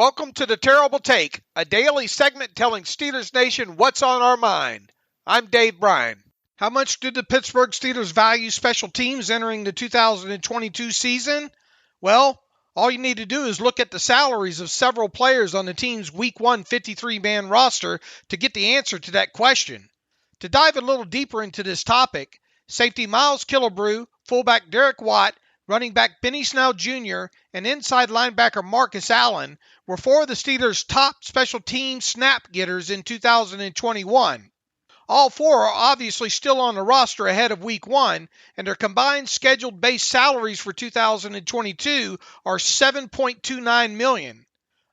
Welcome to The Terrible Take, a daily segment telling Steelers Nation what's on our mind. I'm Bryan. How much do the Pittsburgh Steelers value special teams entering the 2022 season? Well, all you need to do is look at the salaries of several players on the team's Week 1 53-man roster to get the answer to that question. To dive a little deeper into this topic, safety Miles Killebrew, fullback Derek Watt, running back Benny Snell Jr., and inside linebacker Marcus Allen were four of the Steelers' top special team snap getters in 2021. All four are obviously still on the roster ahead of Week 1, and their combined scheduled base salaries for 2022 are $7.29 million.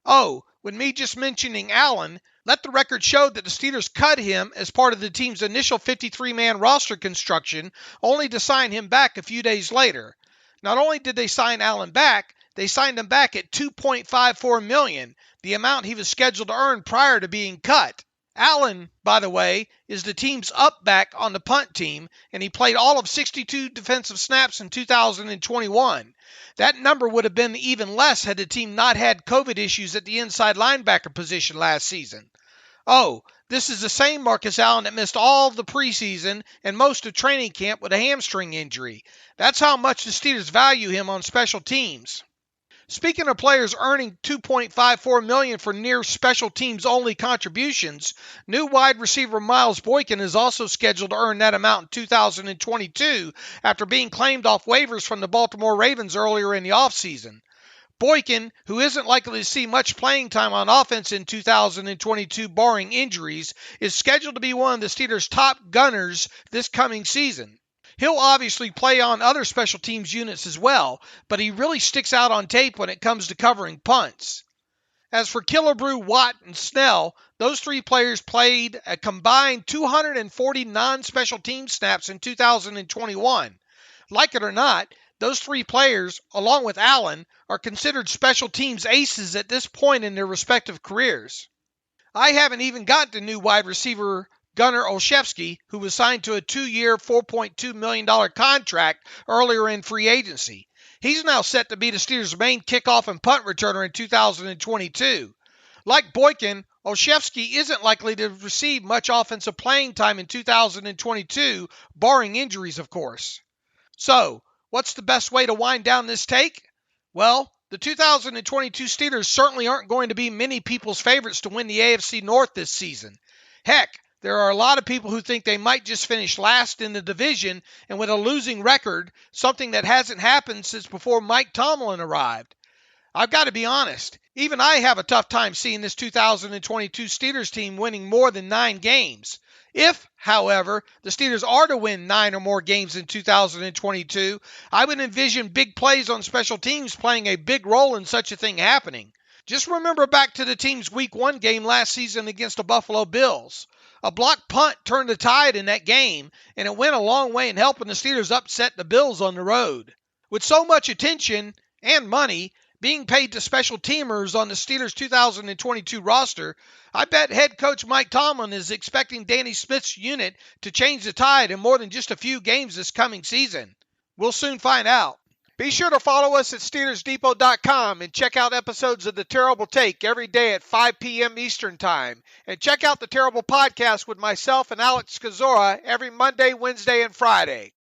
Oh, with me just mentioning Allen, let the record show that the Steelers cut him as part of the team's initial 53-man roster construction, only to sign him back a few days later. Not only did they sign Allen back, they signed him back at $2.54 million, the amount he was scheduled to earn prior to being cut. Allen, by the way, is the team's up back on the punt team, and he played all of 62 defensive snaps in 2021. That number would have been even less had the team not had COVID issues at the inside linebacker position last season. Oh, this is the same Marcus Allen that missed all of the preseason and most of training camp with a hamstring injury. That's how much the Steelers value him on special teams. Speaking of players earning $2.54 million for near special teams only contributions, new wide receiver Miles Boykin is also scheduled to earn that amount in 2022 after being claimed off waivers from the Baltimore Ravens earlier in the offseason. Boykin, who isn't likely to see much playing time on offense in 2022 barring injuries, is scheduled to be one of the Steelers' top gunners this coming season. He'll obviously play on other special teams units as well, but he really sticks out on tape when it comes to covering punts. As for Killebrew, Watt, and Snell, those three players played a combined 240 non-special team snaps in 2021. Like it or not, those three players, along with Allen, are considered special teams aces at this point in their respective careers. I haven't even got the new wide receiver Gunnar Olszewski, who was signed to a 2-year, $4.2 million contract earlier in free agency. He's now set to be the Steelers' main kickoff and punt returner in 2022. Like Boykin, Olszewski isn't likely to receive much offensive playing time in 2022, barring injuries, of course. So, what's the best way to wind down this take? Well, the 2022 Steelers certainly aren't going to be many people's favorites to win the AFC North this season. Heck, there are a lot of people who think they might just finish last in the division and with a losing record, something that hasn't happened since before Mike Tomlin arrived. I've got to be honest, even I have a tough time seeing this 2022 Steelers team winning more than 9 games. If, however, the Steelers are to win 9 or more games in 2022, I would envision big plays on special teams playing a big role in such a thing happening. Just remember back to the team's Week 1 game last season against the Buffalo Bills. A blocked punt turned the tide in that game, and it went a long way in helping the Steelers upset the Bills on the road. With so much attention and money being paid to special teamers on the Steelers' 2022 roster, I bet head coach Mike Tomlin is expecting Danny Smith's unit to change the tide in more than just a few games this coming season. We'll soon find out. Be sure to follow us at SteelersDepot.com and check out episodes of The Terrible Take every day at 5 p.m. Eastern Time. And check out The Terrible Podcast with myself and Alex Kozora every Monday, Wednesday, and Friday.